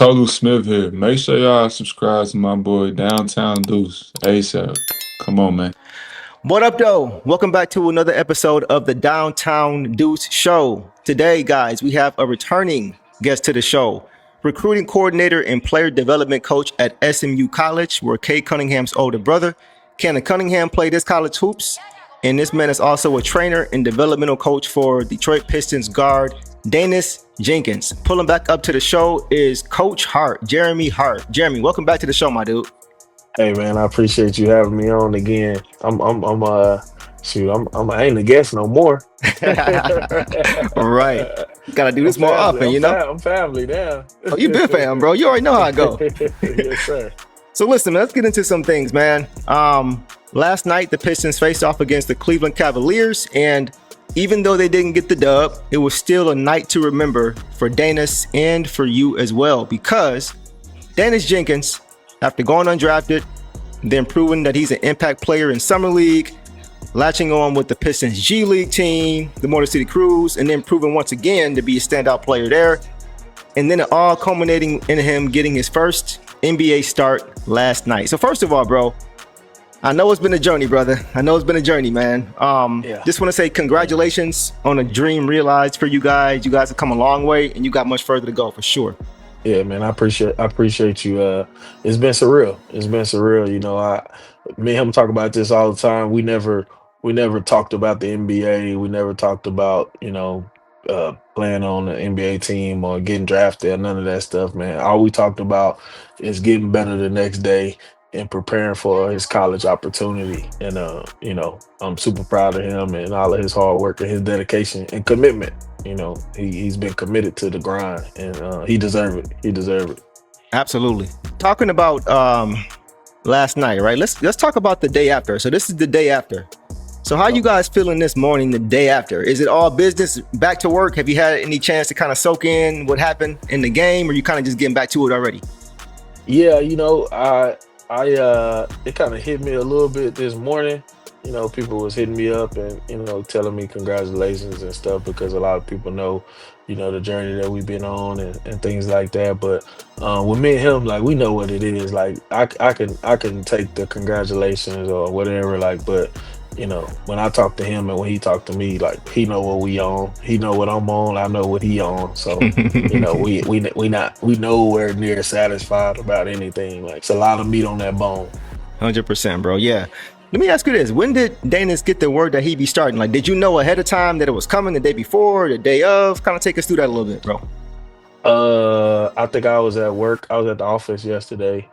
Total Smith here. Make sure y'all subscribe to my boy Downtown Deuce ASAP. Come on, man. What up, though? Welcome back to another episode of the Downtown Deuce Show. Today, guys, we have a returning guest to the show, recruiting coordinator and player development coach at SMU College, where Kay Cunningham's older brother. Cannon Cunningham played this college hoops, and this man is also a trainer and developmental coach for Detroit Pistons guard Daniss Jenkins. Pulling back up to the show is Coach Hart, Jeremie Hart. Jeremie, welcome back to the show, my dude. Hey man, I appreciate you having me on again. I ain't a guest no more. All right. Gotta do this more often, you know? I'm family now. Oh, you been fam, bro. You already know how I go. Yes, sir. So listen, let's get into some things, man. Last night, the Pistons faced off against the Cleveland Cavaliers, and even though they didn't get the dub, it was still a night to remember for Daniss and for you as well, because Daniss Jenkins, after going undrafted, then proving that he's an impact player in Summer League, latching on with the Pistons G League team, the Motor City Cruise, and then proving once again to be a standout player there. And then it all culminating in him getting his first NBA start last night. So first of all, bro, I know it's been a journey, brother. I know it's been a journey, man. Just want to say congratulations on a dream realized for you guys. You guys have come a long way, and you got much further to go for sure. Yeah, man, I appreciate you. It's been surreal. You know, me and him talk about this all the time. We never talked about the NBA. We never talked about, playing on the NBA team or getting drafted or none of that stuff, man. All we talked about is getting better the next day and preparing for his college opportunity. And I'm super proud of him and all of his hard work and his dedication and commitment. You know, he's been committed to the grind, and he deserves it. Absolutely. Talking about last night, right? Let's talk about the day after. So this is the day after. So how you guys feeling this morning, the day after? Is it all business, back to work? Have you had any chance to kind of soak in what happened in the game, or you kind of just getting back to it already? Yeah, it kind of hit me a little bit this morning. You know, people was hitting me up and, telling me congratulations and stuff, because a lot of people know, the journey that we've been on and things like that. But with me and him, like, we know what it is. Like, I can take the congratulations or whatever, like, but, when I talk to him and when he talked to me, like, he know what we on. He know what I'm on. I know what he on. So, we nowhere near satisfied about anything. Like, it's a lot of meat on that bone. 100%, bro. Yeah. Let me ask you this. When did Daniss get the word that he'd be starting? Like, did you know ahead of time that it was coming, the day before, the day of? Kind of take us through that a little bit, bro. I think I was at work. I was at the office yesterday,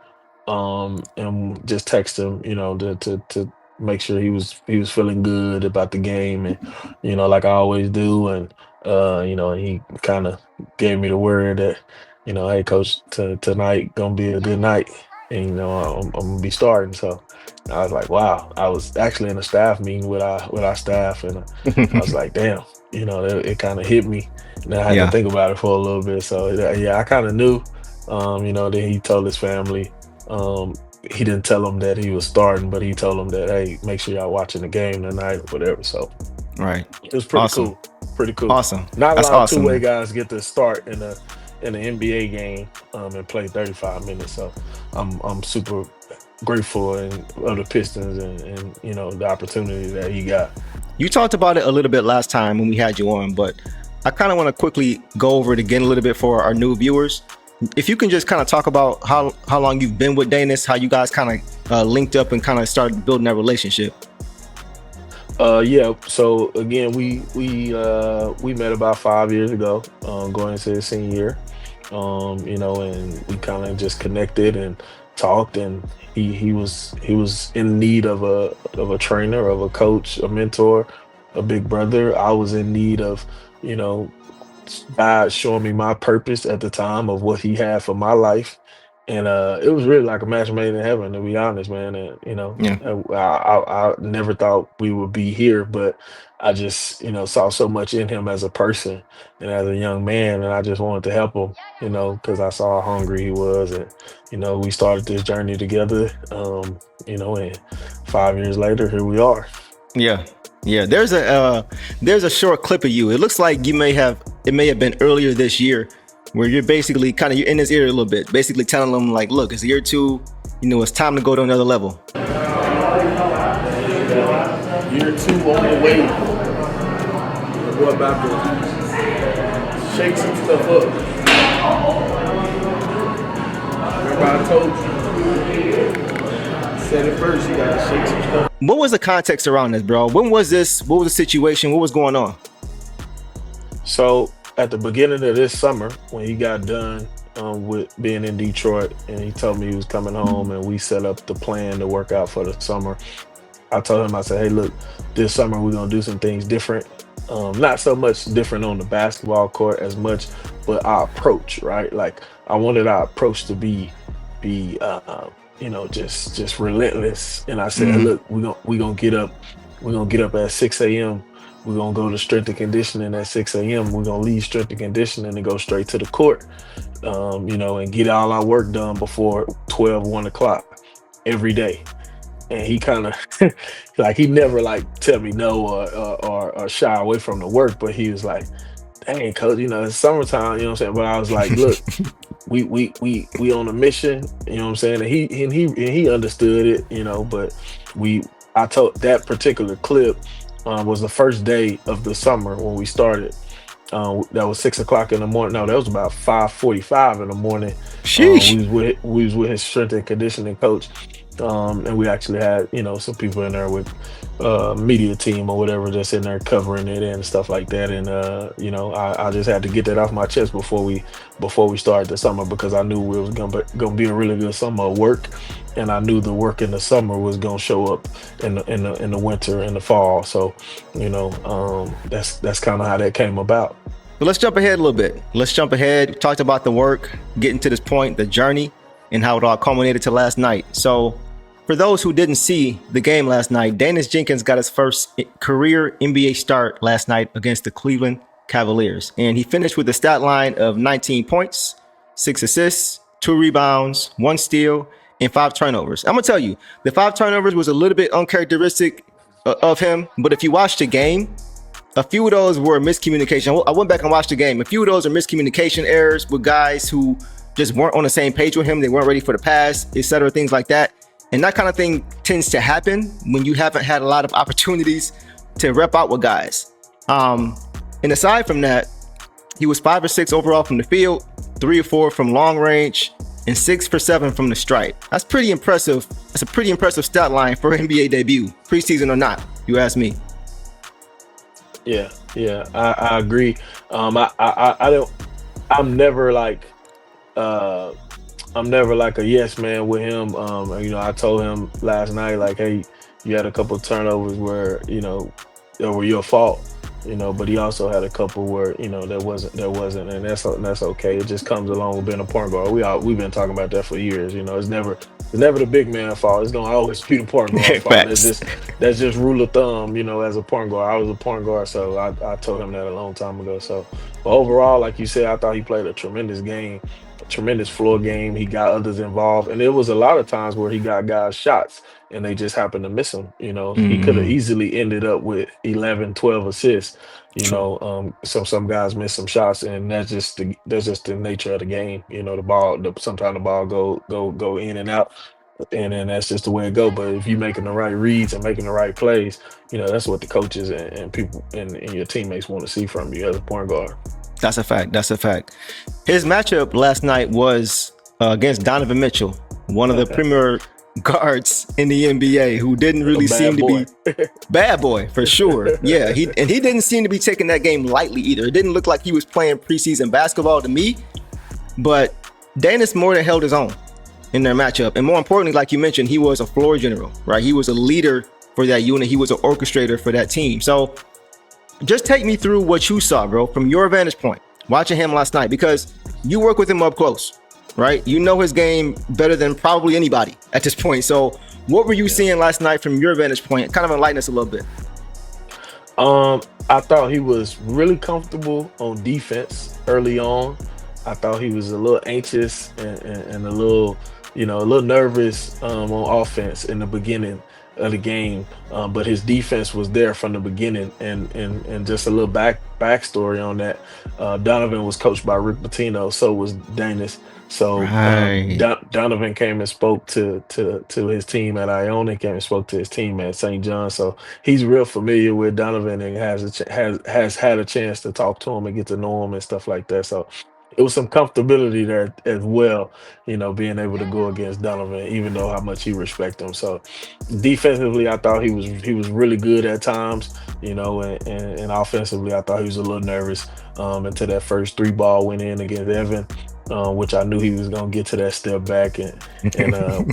and just text him, to make sure he was feeling good about the game, and like I always do, and he kind of gave me the word that, hey coach, tonight gonna be a good night, and I'm gonna be starting. So I was like, wow. I was actually in a staff meeting with our staff, and I was like, damn, it kind of hit me. And I had to think about it for a little bit. So I kind of knew, then he told his family. He didn't tell them that he was starting, but he told them that, hey, make sure y'all watching the game tonight or whatever. So right, it was pretty cool. Awesome. Not That's a lot awesome, of two-way man. guys get to start in an NBA game and play 35 minutes. So I'm super grateful of the Pistons and the opportunity that he got. You talked about it a little bit last time when we had you on, but I kind of want to quickly go over it again a little bit for our new viewers. If you can just kind of talk about how long you've been with Daniss, how you guys kind of linked up and kind of started building that relationship. So again, we met about 5 years ago, going into his senior year, and we kind of just connected and talked, and he was in need of a trainer, of a coach, a mentor, a big brother. I was in need of, God showing me my purpose at the time of what he had for my life. And it was really like a match made in heaven, to be honest, man. And I never thought we would be here, but I just saw so much in him as a person and as a young man, and I just wanted to help him, because I saw how hungry he was, and we started this journey together. And 5 years later, here we are. Yeah. There's a short clip of you. It looks like it may have been earlier this year where you're basically you're in his ear a little bit, basically telling him like, look, it's year 2, it's time to go to another level. Year 2 on the way. We're about to shake some stuff up. Remember I told you. Said it first, you gotta shake some stuff. What was the context around this, bro? When was this? What was the situation? What was going on? So at the beginning of this summer, when he got done with being in Detroit, and he told me he was coming home, and we set up the plan to work out for the summer. I told him, I said, hey, look, this summer we're gonna do some things different. Not so much different on the basketball court as much, but our approach, right? Like I wanted our approach to be just relentless. And I said, look, we're gonna get up at 6 a.m. We're gonna go to strength and conditioning at 6 a.m. We're gonna leave strength and conditioning and go straight to the court, and get all our work done before 1 o'clock every day. And he kind of he never tell me no or shy away from the work, but he was like, dang, coach, it's summertime, you know what I'm saying? But I was like, look, we on a mission, you know what I'm saying? And he understood it, but I told that particular clip was the first day of the summer when we started. That was 6 o'clock in the morning. No, that was about 5:45 in the morning. Sheesh. We was with his strength and conditioning coach. And we actually had, some people in there with media team or whatever that's in there covering it and stuff like that. And I just had to get that off my chest before we started the summer, because I knew it was gonna be a really good summer of work, and I knew the work in the summer was gonna show up in the winter and the fall. So that's kind of how that came about. But let's jump ahead a little bit. We talked about the work, getting to this point, the journey, and how it all culminated to last night. So for those who didn't see the game last night, Daniss Jenkins got his first career NBA start last night against the Cleveland Cavaliers. And he finished with a stat line of 19 points, 6 assists, 2 rebounds, 1 steal, and 5 turnovers. I'm going to tell you, the 5 turnovers was a little bit uncharacteristic of him. But if you watch the game, a few of those were miscommunication. I went back and watched the game. A few of those are miscommunication errors with guys who just weren't on the same page with him. They weren't ready for the pass, etc., things like that. And that kind of thing tends to happen when you haven't had a lot of opportunities to rep out with guys. And aside from that, he was 5 or 6 overall from the field, 3 or 4 from long range, and 6 for 7 from the stripe. That's pretty impressive. That's a pretty impressive stat line for an NBA debut, preseason or not, you ask me. Yeah, I agree. I'm never like a yes man with him. I told him last night, like, hey, you had a couple of turnovers where, that were your fault, but he also had a couple where, that wasn't, and that's okay. It just comes along with being a point guard. We've been talking about that for years. It's never the big man fault. It's gonna always be the point guard fault. That's just rule of thumb, as a point guard. I was a point guard, so I told him that a long time ago. So, but overall, like you said, I thought he played a tremendous game. Tremendous floor game. He got others involved, and it was a lot of times where he got guys shots and they just happened to miss him. He could have easily ended up with 11, 12 assists. Some guys miss some shots, and that's just the nature of the game. Sometimes the ball go in and out, and then that's just the way it go. But if you're making the right reads and making the right plays, that's what the coaches and people and your teammates want to see from you as a point guard. That's a fact. His matchup last night was against Donovan Mitchell, one of the premier guards in the NBA, who didn't really seem to be bad boy for sure. Yeah, he didn't seem to be taking that game lightly either. It didn't look like he was playing preseason basketball to me, but Daniss more than held his own in their matchup. And more importantly, like you mentioned, he was a floor general, right? He was a leader for that unit. He was an orchestrator for that team. So just take me through what you saw, bro, from your vantage point, watching him last night, because you work with him up close, right? You know his game better than probably anybody at this point. So what were you seeing last night from your vantage point? Kind of enlighten us a little bit. I thought he was really comfortable on defense early on. I thought he was a little anxious and a little nervous on offense in the beginning. of the game, but his defense was there from the beginning. And just a little backstory on that. Donovan was coached by Rick Pitino, so was Daniss. So Right. Donovan came and spoke to his team at Iona, came and spoke to his team at St. John. So he's real familiar with Donovan and has had a chance to talk to him and get to know him and stuff like that. So it was some comfortability there as well, being able to go against Donovan, even though how much he respect him. So defensively, I thought he was really good at times, and offensively, I thought he was a little nervous until that first three ball went in against Evan. Which I knew he was gonna get to that step back, and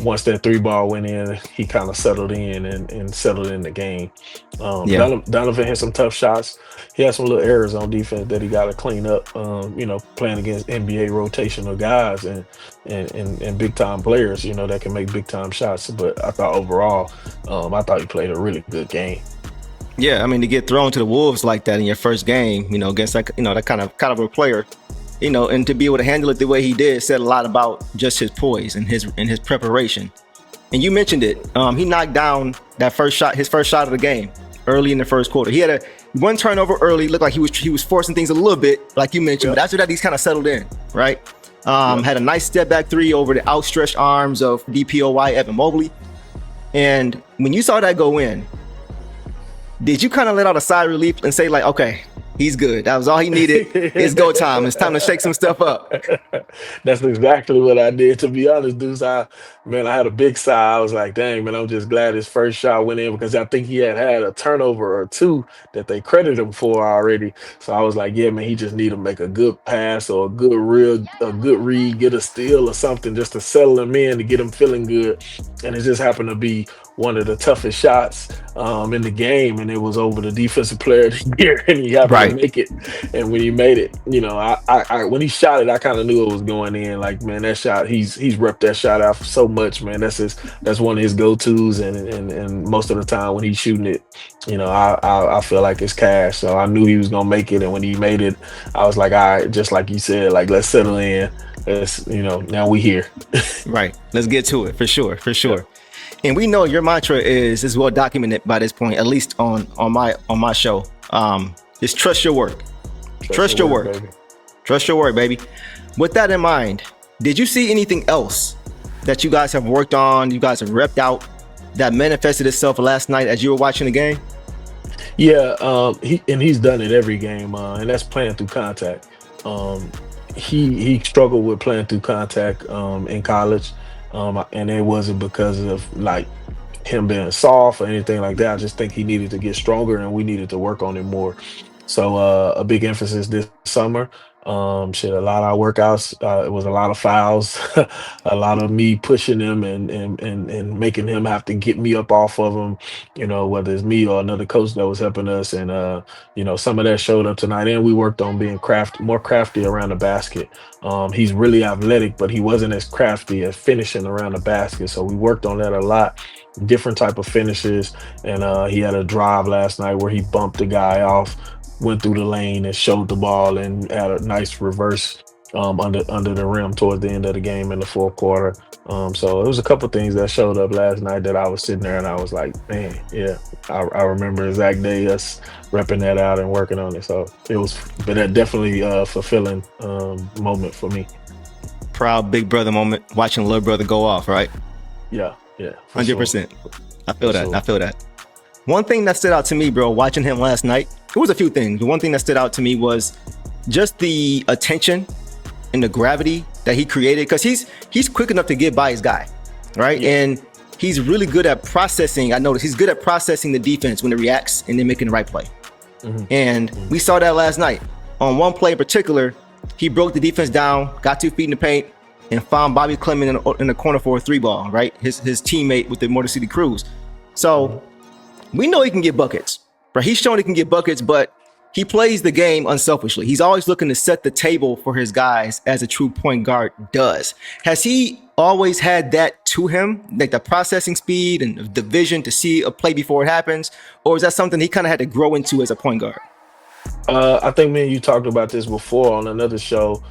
once that three ball went in, he kind of settled in and settled in the game. Yeah. Donovan had some tough shots. He had some little errors on defense that he got to clean up. Playing against NBA rotational guys and big time players, that can make big time shots. But I thought overall, I thought he played a really good game. Yeah, I mean, to get thrown to the wolves like that in your first game, against that kind of a player, and to be able to handle it the way he did said a lot about just his poise and his preparation. And you mentioned it. He knocked down his first shot of the game early in the first quarter. He had one turnover early. Looked like he was forcing things a little bit, like you mentioned. But after that, he's kind of settled in, right? Had a nice step back three over the outstretched arms of DPOY Evan Mobley. And when you saw that go in, did you kind of let out a sigh of relief and say, like, okay, he's good? That was all he needed. It's go time. It's time to shake some stuff up. That's exactly what I did. To be honest, Deuce, I had a big sigh. I was like, dang, man, I'm just glad his first shot went in, because I think he had a turnover or two that they credit him for already. So I was like, yeah, man, he just need to make a good pass or a good read, get a steal or something just to settle him in, to get him feeling good. And it just happened to be one of the toughest shots in the game, and it was over the defensive player of the year, and he happened to make it. And when he made it, I when he shot it, I kind of knew it was going in. Like, man, that shot, he's repped that shot out so much, man. That's one of his go-tos, and most of the time when he's shooting it, I feel like it's cash. So I knew he was gonna make it, and when he made it, I was like, all right, just like you said, like, let's settle in. Let's, now we here. Right. Let's get to it, for sure. Yeah. And we know your mantra is well documented by this point, at least on my show. Is trust your work. Trust your work. Baby. Trust your work, baby. With that in mind, did you see anything else that you guys have worked on, you guys have repped out, that manifested itself last night as you were watching the game? Yeah, he's done it every game, and that's playing through contact. He struggled with playing through contact in college. And it wasn't because of like him being soft or anything like that. I just think he needed to get stronger, and we needed to work on it more. So a big emphasis this summer. A lot of our workouts. It was a lot of fouls, a lot of me pushing him and making him have to get me up off of him. Whether it's me or another coach that was helping us, and some of that showed up tonight. And we worked on being more crafty around the basket. He's really athletic, but he wasn't as crafty as finishing around the basket. So we worked on that a lot. Different type of finishes, and he had a drive last night where he bumped the guy off, went through the lane and showed the ball, and had a nice reverse under the rim towards the end of the game in the fourth quarter. So it was a couple things that showed up last night that I was sitting there and I was like, man, yeah, I remember exact day us repping that out and working on it. So it was, but that definitely a fulfilling moment for me. Proud big brother moment, watching little brother go off, right? Yeah, 100%. Sure. I feel that. Sure. I feel that. One thing that stood out to me, bro, watching him last night, it was a few things. The one thing that stood out to me was just the attention and the gravity that he created, because he's quick enough to get by his guy, right? Yeah. And he's really good at processing. I noticed he's good at processing the defense when it reacts and then making the right play. Mm-hmm. And we saw that last night. On one play in particular, he broke the defense down, got 2 feet in the paint, and found Bobby Clement in the corner for a 3-ball, right? His teammate with the Motor City Cruise. So we know he can get buckets, right? He's shown he can get buckets, but he plays the game unselfishly. He's always looking to set the table for his guys, as a true point guard does. Has he always had that to him, like the processing speed and the vision to see a play before it happens? Or is that something he kind of had to grow into as a point guard? I think, man, you talked about this before on another show.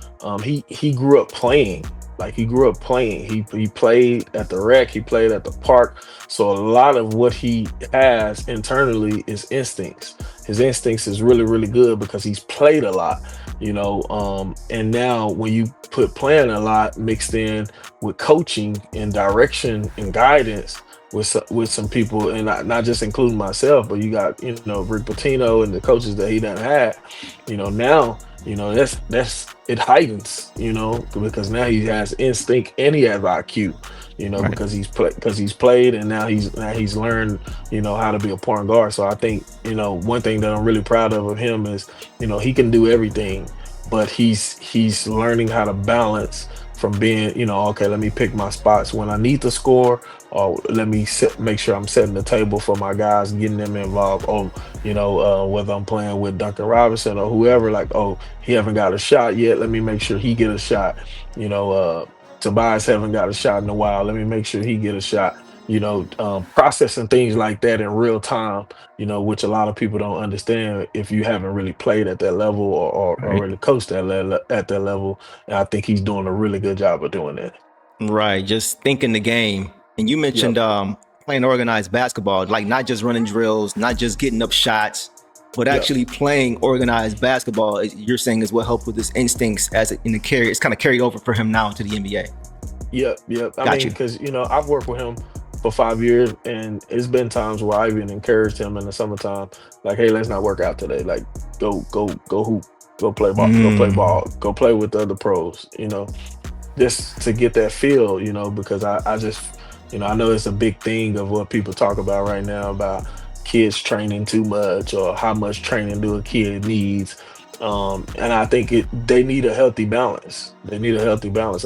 He grew up playing. Like he grew up playing. He played at the rec. He played at the park. So a lot of what he has internally is instincts. His instincts is really really good because he's played a lot. And now when you put playing a lot mixed in with coaching and direction and guidance with some people, and not just including myself, but you got Rick Pitino and the coaches that he done had. Now that's it heightens, because now he has instinct and he has IQ, Right. because he's played, and now he's learned how to be a point guard. So I think one thing that I'm really proud of him is he can do everything, but he's learning how to balance from being okay, let me pick my spots when I need to score, or let me make sure I'm setting the table for my guys, getting them involved. Or whether I'm playing with Duncan Robinson or whoever, like, oh, he haven't got a shot yet, let me make sure he get a shot. Tobias haven't got a shot in a while, let me make sure he get a shot. Processing things like that in real time, which a lot of people don't understand if you haven't really played at that level, or Right. really coached at that level. And I think he's doing a really good job of doing that. Right. Just thinking the game. And you Yep. mentioned playing organized basketball, like not just running drills, not just getting up shots, but Yep. actually playing organized basketball. You're saying is what helped with his instincts as in the carry. It's kind of carried over for him now into the NBA. Yep. I Got mean, you. because I've worked with him for 5 years, and it's been times where I even encouraged him in the summertime, like, hey, let's not work out today. Like, go hoop, go play ball, go play with the other pros. Just to get that feel, because I just, I know it's a big thing of what people talk about right now about kids training too much, or how much training do a kid needs. And I think they need a healthy balance. They need a healthy balance,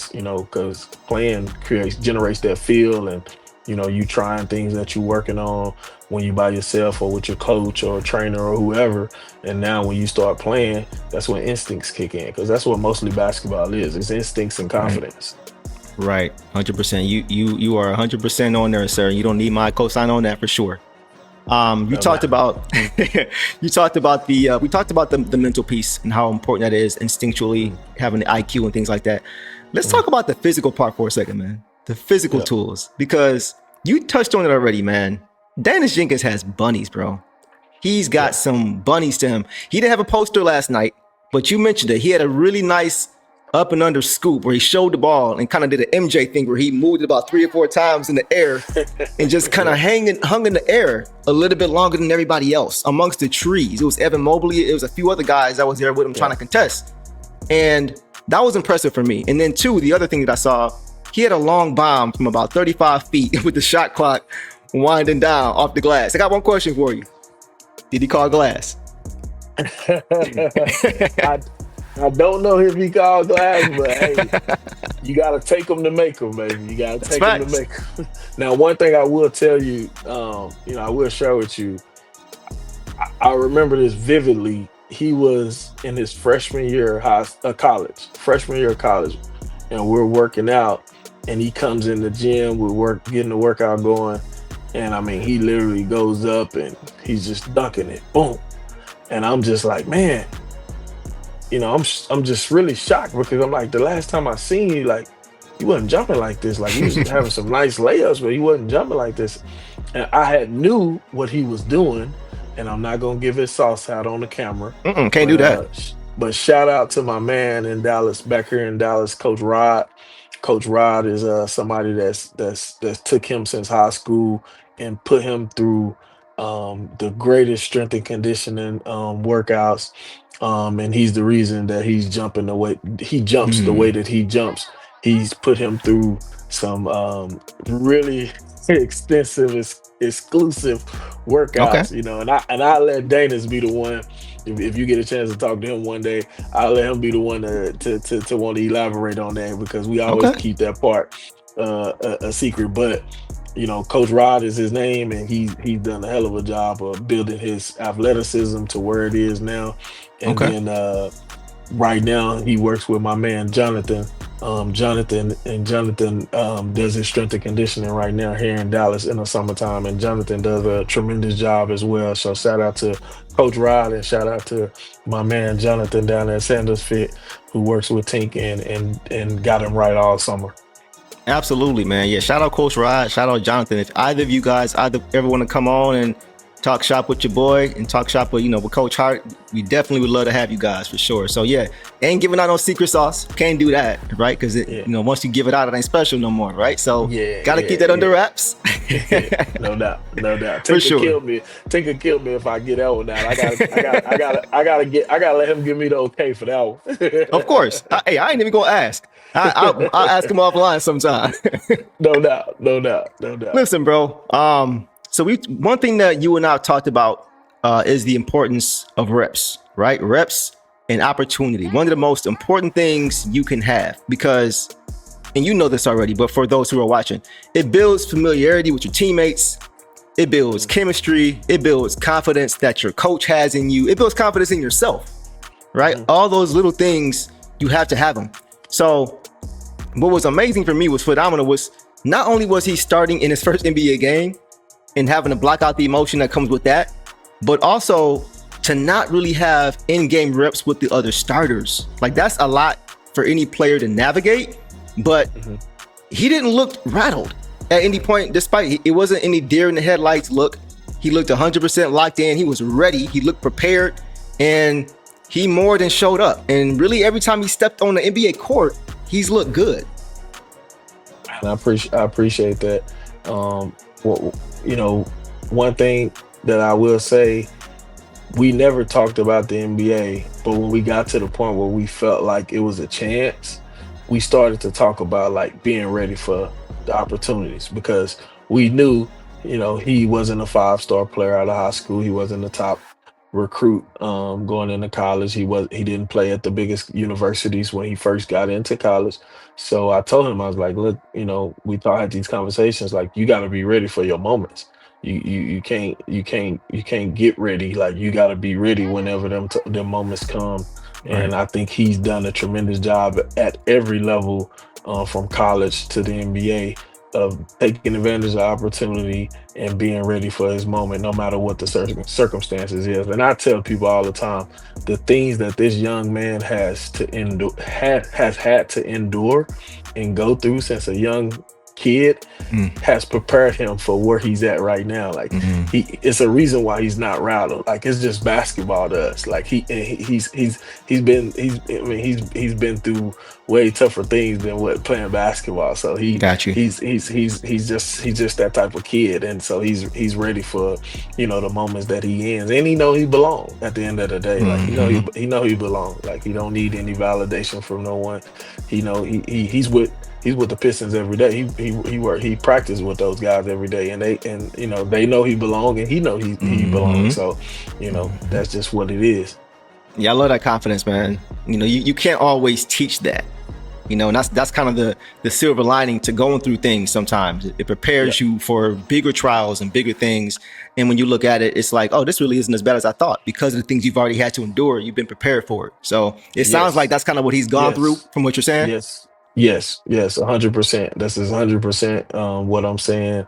because playing generates that feel, and you trying things that you're working on when you by yourself or with your coach or a trainer or whoever. And now when you start playing, that's when instincts kick in, because that's what mostly basketball is. It's instincts and Right. confidence. Right. 100%. You are 100% on there, sir. You don't need my cosign on that for sure. You No, talked about you talked about we talked about the mental piece and how important that is, instinctually having the IQ and things like that. Let's talk about the physical part for a second, man. The physical yeah. tools, because you touched on it already, man. Daniss Jenkins has bunnies, bro. He's got Yeah. some bunnies to him. He didn't have a poster last night, but you mentioned it. He had a really nice up and under scoop where he showed the ball and kind of did an MJ thing where he moved it about 3 or 4 times in the air and just kind of hung in the air a little bit longer than everybody else amongst the trees. It was Evan Mobley. It was a few other guys that was there with him trying to contest. And that was impressive for me. And then two, the other thing that I saw, he had a long bomb from about 35 feet with the shot clock winding down off the glass. I got one question for you. Did he call glass? I I don't know if he called glass, but hey, you got to take them to make them, baby. You got to That's take them to facts. make them. Now, one thing I will tell you, I will share with you. I remember this vividly. He was in his freshman year of college, and we're working out. And he comes in the gym, getting the workout going, and I mean, he literally goes up and he's just dunking it, boom. And I'm just like, man, I'm just really shocked, because I'm like, the last time I seen you, like, you wasn't jumping like this. Like, you was having some nice layups, but you wasn't jumping like this. And I had knew what he was doing, and I'm not gonna give his sauce out on the camera. Can't do But that. but shout out to my man in Dallas, back here in Dallas, Coach Rod. Coach Rod is somebody that's took him since high school and put him through the greatest strength and conditioning workouts. And he's the reason that he's jumping the way he jumps the way that he jumps. He's put him through some really extensive, exclusive Okay. workouts, and I let Daniss be the one. If you get a chance to talk to him one day, I'll let him be the one to want to elaborate on that, because we always Okay. keep that part a secret. But Coach Rod is his name, and he's done a hell of a job of building his athleticism to where it is now. And Okay. then right now he works with my man Jonathan. Jonathan does his strength and conditioning right now here in Dallas in the summertime, and Jonathan does a tremendous job as well. So shout out to Coach Rod and shout out to my man Jonathan down at Sanders Fit, who works with Tink and got him right all summer. Absolutely, man. Yeah, shout out Coach Rod, shout out Jonathan. If either of you guys ever want to come on and talk shop with your boy and talk shop with, with Coach Hart, we definitely would love to have you guys for sure. So yeah, ain't giving out no secret sauce. Can't do that, right? Because once you give it out, it ain't special no more, right? So gotta keep that under wraps. No doubt. For sure. Tinker killed me if I get that one out. I gotta let him give me the okay for that one. Of course. I ain't even gonna ask. I'll ask him offline sometime. No doubt. Listen, bro. So one thing that you and I have talked about is the importance of reps, right? Reps and opportunity. One of the most important things you can have because, and you know this already, but for those who are watching, it builds familiarity with your teammates. It builds chemistry. It builds confidence that your coach has in you. It builds confidence in yourself, right? Mm-hmm. All those little things, you have to have them. So what was amazing for me was phenomenal was not only was he starting in his first NBA game, and having to block out the emotion that comes with that, but also to not really have in-game reps with the other starters. Like that's a lot for any player to navigate, but he didn't look rattled at any point, despite it wasn't any deer in the headlights look. He looked 100% locked in. He was ready. He looked prepared, and he more than showed up. And really every time he stepped on the NBA court, he's looked good. And I appreciate that. One thing that I will say, we never talked about the NBA, but when we got to the point where we felt like it was a chance, we started to talk about like being ready for the opportunities because we knew, he wasn't a 5-star player out of high school. He wasn't the top recruit going into college. He didn't play at the biggest universities when he first got into college. So I told him, I was like, look, we had these conversations, like you got to be ready for your moments. You can't get ready. Like you got to be ready whenever them moments come. And I think he's done a tremendous job at every level, from college to the NBA, of taking advantage of opportunity and being ready for his moment, no matter what the circumstances is. And I tell people all the time, the things that this young man has had to endure and go through since a young kid has prepared him for where he's at right now. Like it's a reason why he's not rattled. Like it's just basketball to us. Like he's been through way tougher things than what playing basketball. So he's just that type of kid, and so he's ready for the moments that he ends, and he know he belong at the end of the day. Like he know he belong. Like he don't need any validation from no one. He's with the Pistons every day. He practiced with those guys every day, and they know he belong, and he know he belongs. So that's just what it is. Yeah, I love that confidence, man. You can't always teach that. And that's kind of the silver lining to going through things. Sometimes it prepares you for bigger trials and bigger things. And when you look at it, it's like, oh, this really isn't as bad as I thought, because of the things you've already had to endure. You've been prepared for it. So it sounds like that's kind of what he's gone through from what you're saying. Yes, 100%. This is 100% what I'm saying.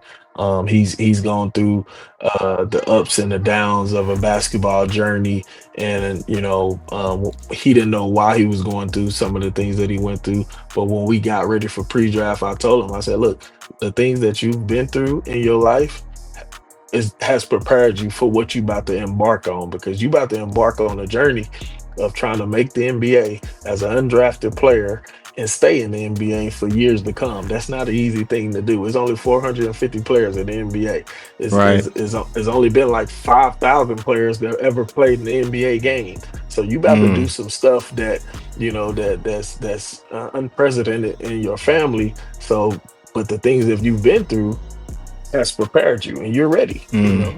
He's gone through the ups and the downs of a basketball journey, and he didn't know why he was going through some of the things that he went through. But when we got ready for pre-draft, I told him, I said, look, the things that you've been through in your life has prepared you for what you're about to embark on, because you're about to embark on a journey of trying to make the NBA as an undrafted player and stay in the NBA for years to come. That's not an easy thing to do. It's only 450 players in the NBA. It's only been like 5,000 players that ever played in the NBA game. So you about to do some stuff that that's unprecedented in your family. So, but the things that you've been through has prepared you, and you're ready.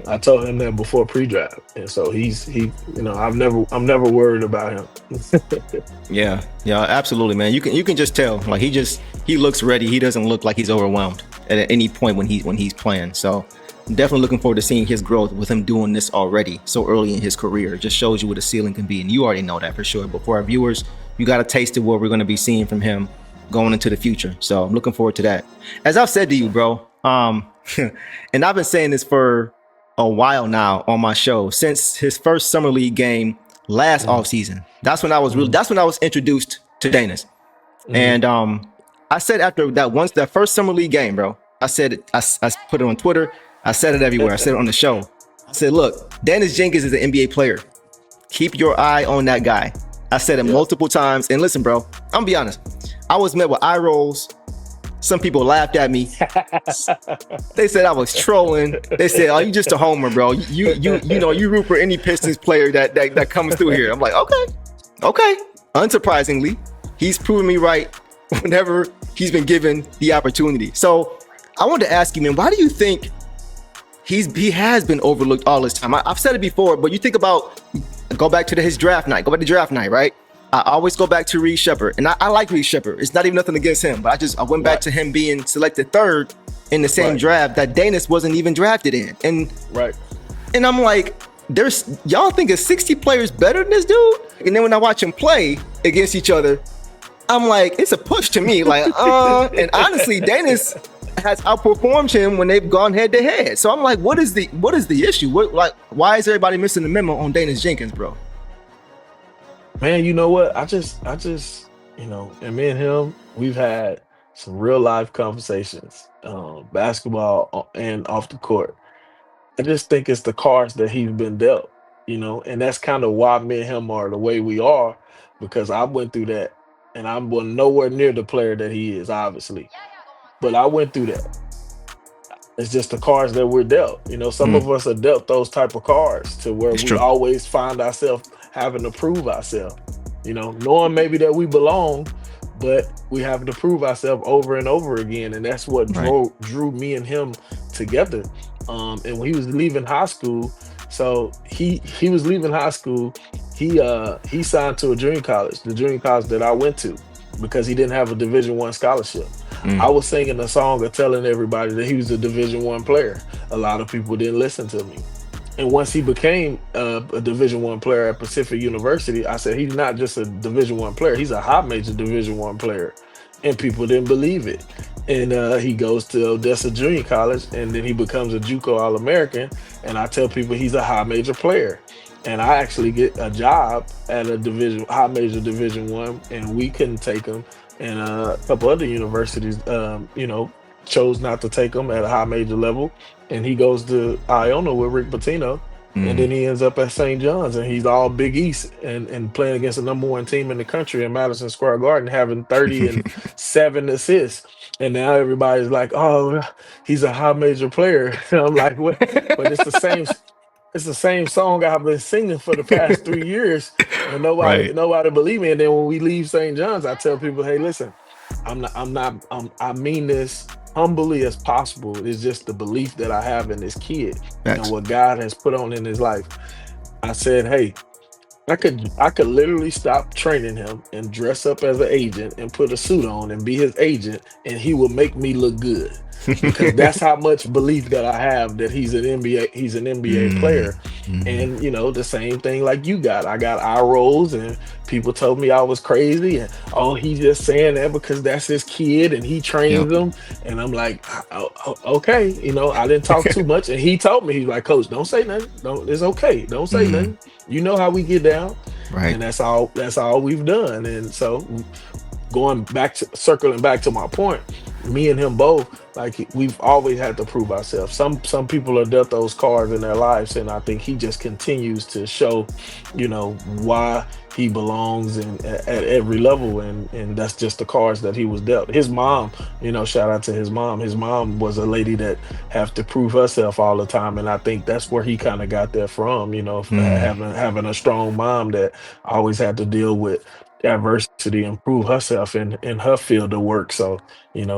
I told him that before pre-draft, and so I'm never worried about him. Yeah, absolutely, man. You can just tell, like he looks ready. He doesn't look like he's overwhelmed at any point when he's playing. So definitely looking forward to seeing his growth with him doing this already so early in his career. It just shows you what a ceiling can be, and you already know that for sure. But for our viewers, you got a taste of what we're going to be seeing from him going into the future. So I'm looking forward to that. As I've said to you, bro, and I've been saying this for a while now on my show, since his first summer league game last offseason. That's when I was introduced to Daniss. And I said after that first summer league game, bro, I said it, I put it on Twitter, I said it everywhere, I said it on the show. I said, look, Daniss Jenkins is an NBA player. Keep your eye on that guy. I said it multiple times. And listen, bro, I'm gonna be honest. I was met with eye rolls. Some people laughed at me. They said I was trolling. They said, "Oh, you just a homer, bro. You root for any Pistons player that comes through here." I'm like, okay. Unsurprisingly, he's proven me right whenever he's been given the opportunity. So I wanted to ask you, man, why do you think he has been overlooked all this time? I've said it before, but you think about, go back to his draft night. Go back to draft night, right? I always go back to Reed Sheppard, and I like Reed Sheppard. It's not even nothing against him, but I went back to him being selected third in the same draft that Daniss wasn't even drafted in. And I'm like, y'all think a 60 players better than this dude? And then when I watch him play against each other, I'm like, it's a push to me. Like, and honestly, Daniss has outperformed him when they've gone head to head. So I'm like, what is the issue? Why is everybody missing the memo on Daniss Jenkins, bro? Man, you know what? I just, and me and him, we've had some real life conversations, basketball and off the court. I just think it's the cards that he's been dealt, and that's kind of why me and him are the way we are, because I went through that, and I'm nowhere near the player that he is, obviously, but I went through that. It's just the cards that we're dealt. Some of us are dealt those type of cards to where we always find ourselves having to prove ourselves, knowing maybe that we belong, but we have to prove ourselves over and over again. And that's what drew me and him together. And when he was leaving high school, so he was leaving high school, he signed to a junior college, the junior college that I went to, because he didn't have a Division I scholarship. I was singing a song or telling everybody that he was a Division I player. A lot of people didn't listen to me. And once he became a Division I player at Pacific University, I said, he's not just a Division I player, he's a high major Division I player. And people didn't believe it. And he goes to Odessa Junior College, and then he becomes a JUCO All-American. And I tell people he's a high major player. And I actually get a job at a high major Division I, and we couldn't take him. And a couple other universities, chose not to take him at a high major level. And he goes to Iona with Rick Pitino, and then he ends up at St. John's, and he's all Big East and playing against the number one team in the country in Madison Square Garden, having 30 and 7 assists. And now everybody's like, oh, he's a high major player. And I'm like, what? But it's the same. It's the same song I've been singing for the past 3 years, and nobody believe me. And then when we leave St. John's, I tell people, hey, listen, I mean this humbly as possible. It's just the belief that I have in this kid and what God has put on in his life. I said, hey, I could literally stop training him and dress up as an agent and put a suit on and be his agent, and he will make me look good. Because that's how much belief that I have that he's an NBA player. And the same thing like you got. I got eye rolls, and people told me I was crazy, and he's just saying that because that's his kid and he trains them. And I'm like, okay, I didn't talk too much. And he told me, he's like, Coach, don't say nothing. It's okay. Don't say nothing. You know how we get down. Right. And that's all we've done. And so circling back to my point, me and him both, like, we've always had to prove ourselves. Some people are dealt those cards in their lives, and I think he just continues to show, why he belongs at every level, and that's just the cards that he was dealt. His mom, shout out to his mom. His mom was a lady that have to prove herself all the time, and I think that's where he kind of got that from. Having a strong mom that always had to deal with adversity and prove herself in her field of work. So,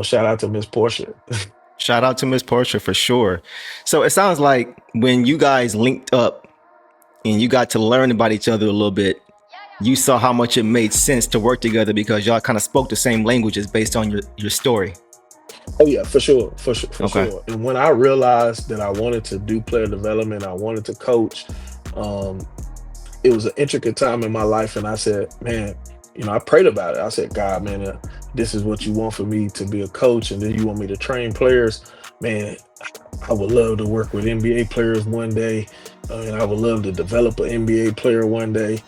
shout out to Miss Portia. Shout out to Miss Portia for sure. So it sounds like when you guys linked up and you got to learn about each other a little bit, you saw how much it made sense to work together because y'all kind of spoke the same languages based on your story. Oh yeah, for sure, for sure, for Okay. sure. And when I realized that I wanted to do player development, I wanted to coach. Um, it was an intricate time in my life, and I said, man, I prayed about it. I said, God, man, this is what you want for me to be a coach, and then you want me to train players, man. I would love to work with NBA players one day, and I would love to develop an NBA player one day.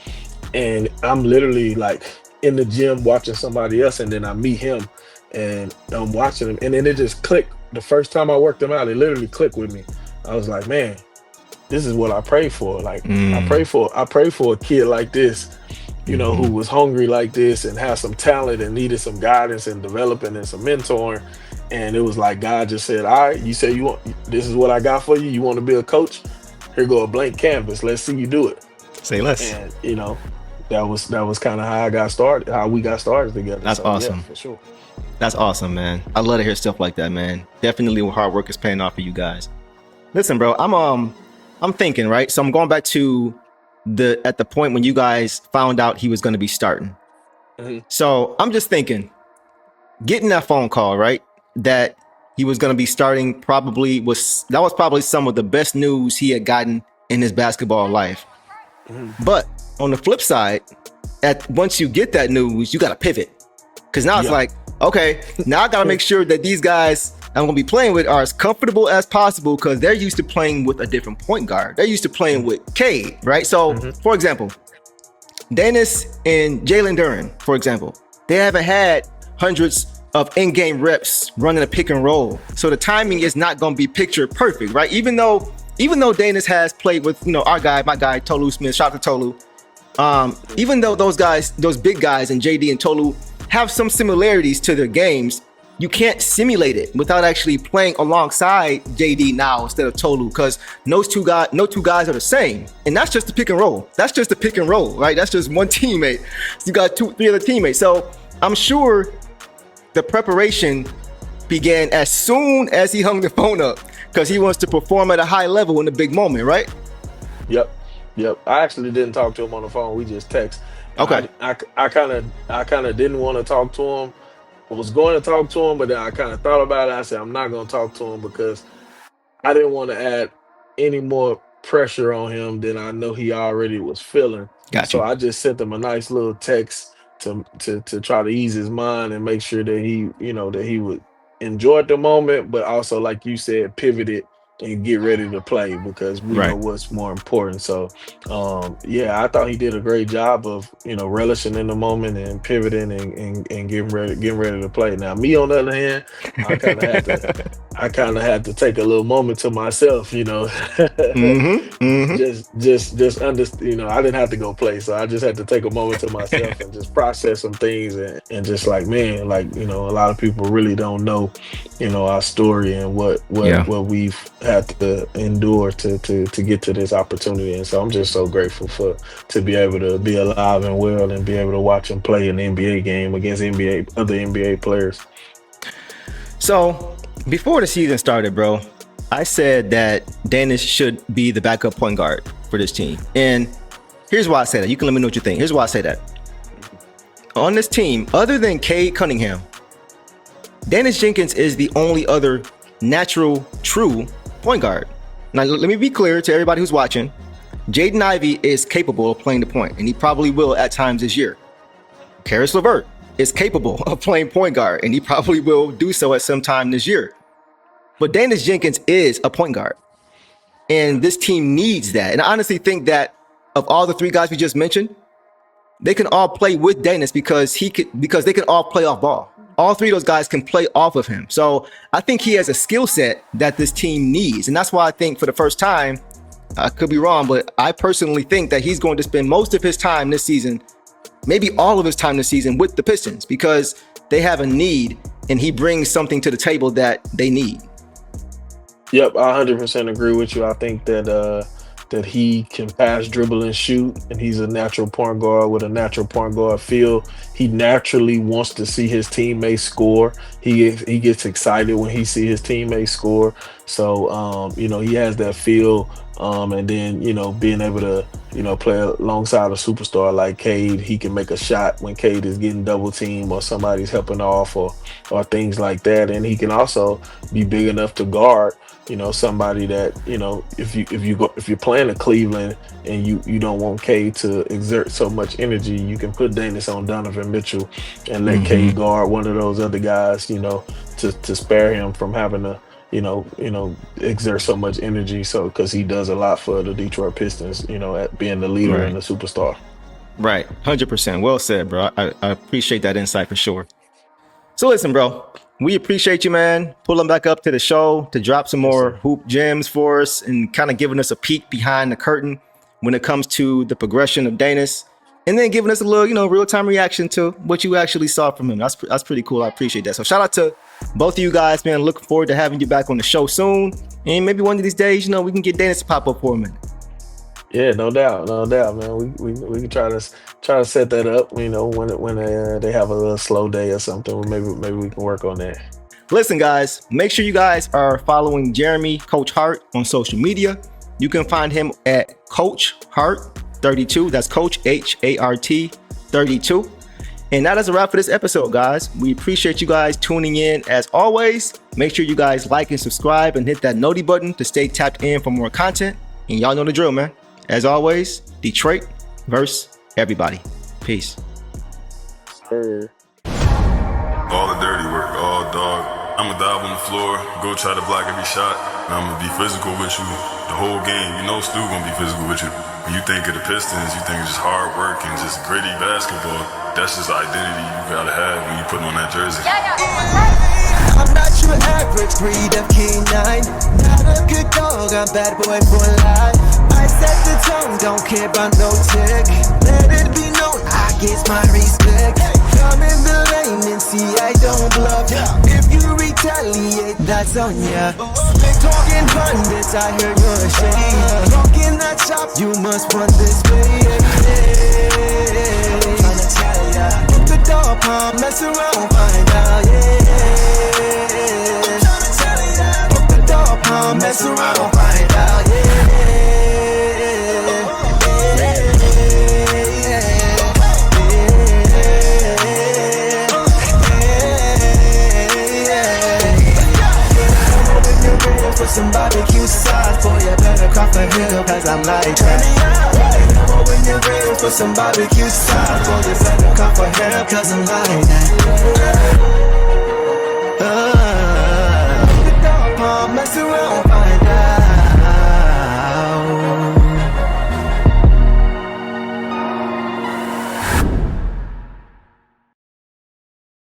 And I'm literally like in the gym watching somebody else, and then I meet him, and I'm watching him, and then it just clicked. The first time I worked him out, it literally clicked with me. I was like, man, this is what I pray for. Like I pray for a kid like this, who was hungry like this and had some talent and needed some guidance and developing and some mentoring. And it was like God just said, all right, you say you want, this is what I got for you. You want to be a coach? Here go a blank canvas. Let's see you do it. Say less. And that was kind of how I got started, how we got started together. That's awesome. Yeah, for sure. That's awesome, man. I love to hear stuff like that, man. Definitely hard work is paying off for you guys. Listen, bro, I'm thinking, right? So I'm going back to at the point when you guys found out he was going to be starting. Mm-hmm. So I'm just thinking, getting that phone call, right? That he was going to be starting was probably some of the best news he had gotten in his basketball life. Mm-hmm. But on the flip side, once you get that news, you got to pivot. Because now it's like, okay, now I got to make sure that these guys I'm going to be playing with are as comfortable as possible, because they're used to playing with a different point guard. They're used to playing with Cade, right? So, for example, Daniss and Jalen Duren, for example, they haven't had hundreds of in-game reps running a pick and roll. So the timing is not going to be picture perfect, right? Even though Daniss has played with, my guy, Tolu Smith, shout out to Tolu. Even though those big guys and JD and Tolu have some similarities to their games, you can't simulate it without actually playing alongside JD now instead of Tolu, because no two guys are the same. And that's just the pick and roll. That's just the pick and roll, right? That's just one teammate. So you got three other teammates. So I'm sure the preparation began as soon as he hung the phone up, because he wants to perform at a high level in the big moment, right? Yep. I actually didn't talk to him on the phone. We just text. Okay. I kind of didn't want to talk to him. I was going to talk to him, but then I kind of thought about it. I said, I'm not going to talk to him because I didn't want to add any more pressure on him than I know he already was feeling. Gotcha. So I just sent him a nice little text to try to ease his mind and make sure that he would enjoy the moment, but also, like you said, pivoted and get ready to play, because we know what's more important. So I thought he did a great job of relishing in the moment and pivoting and getting ready to play. Now me, on the other hand, I kind of had to take a little moment to myself, just understand, I didn't have to go play, so I just had to take a moment to myself and just process some things, and just like, man, like, a lot of people really don't know our story and what we've had to endure to get to this opportunity. And so I'm just so grateful to be able to be alive and well and be able to watch him play an NBA game against other NBA players. So before the season started, bro, I said that Daniss should be the backup point guard for this team. And here's why I say that. You can let me know what you think. Here's why I say that. On this team, other than Cade Cunningham, Daniss Jenkins is the only other natural, true point guard. Now, let me be clear to everybody who's watching. Jaden Ivey is capable of playing the point, and he probably will at times this year. Karis LeVert is capable of playing point guard, and he probably will do so at some time this year. But Daniss Jenkins is a point guard, and this team needs that. And I honestly think that of all the three guys we just mentioned, they can all play with Daniss because they can all play off ball. All three of those guys can play off of him. So I think he has a skill set that this team needs. And that's why I think for the first time, I could be wrong, but I personally think that he's going to spend most of his time this season, maybe all of his time this season, with the Pistons, because they have a need and he brings something to the table that they need. Yep, I 100% agree with you. I think that that he can pass, dribble, and shoot, and he's a natural point guard with a natural point guard feel. He naturally wants to see his teammates score. He gets excited when he see his teammates score. So he has that feel. And then being able to play alongside a superstar like Cade, he can make a shot when Cade is getting double teamed or somebody's helping off or things like that. And he can also be big enough to guard somebody that if you're playing at Cleveland and you don't want Cade to exert so much energy, you can put Daniss on Donovan Mitchell and let Cade guard one of those other guys to spare him from having to exert so much energy. So because he does a lot for the Detroit Pistons, at being the leader and the superstar. Right. 100%. Well said, bro. I appreciate that insight for sure. So listen, bro, we appreciate you, man, pulling back up to the show to drop some more hoop gems for us and kind of giving us a peek behind the curtain when it comes to the progression of Daniss, and then giving us a little, real-time reaction to what you actually saw from him. That's pretty cool. I appreciate that. So shout out to both of you guys, man. Looking forward to having you back on the show soon. And maybe one of these days, we can get Daniss to pop up for a minute. Yeah, no doubt, man. We can try to set that up. When they have a little slow day or something, maybe we can work on that. Listen, guys, make sure you guys are following Jeremie Coach Hart on social media. You can find him at Coach Hart 32. That's Coach Hart 32. And that is a wrap for this episode, guys. We appreciate you guys tuning in. As always, make sure you guys like and subscribe and hit that noti button to stay tapped in for more content. And y'all know the drill, man. As always, Detroit versus everybody. Peace. Sure. All the dirty work, all dog. I'ma dive on the floor, go try to block every shot, and I'ma be physical with you the whole game. Stu gonna be physical with you. When you think of the Pistons, you think of just hard work and just gritty basketball. That's just the identity you gotta have when you put on that jersey. I'm not your average breed of canine. Not a good dog, I'm bad boy for life. I set the tone, don't care about no tick. Let it be known, I get my respect. Come in the lane and see I don't bluff. If you retaliate, that's on ya. Slick talking pundits, I heard your shade. Talking that shop, you must run this way. Tryna tell ya, put the dog palm, mess around, find out, Tryna tell ya, put the dog palm, mess around, find out, For some barbecue sauce, boy, you better crop a hill, cause I'm like that. When you're ready for some barbecue sauce, boy, you better crop a hill, cause I'm like that. The dog palm, mess around,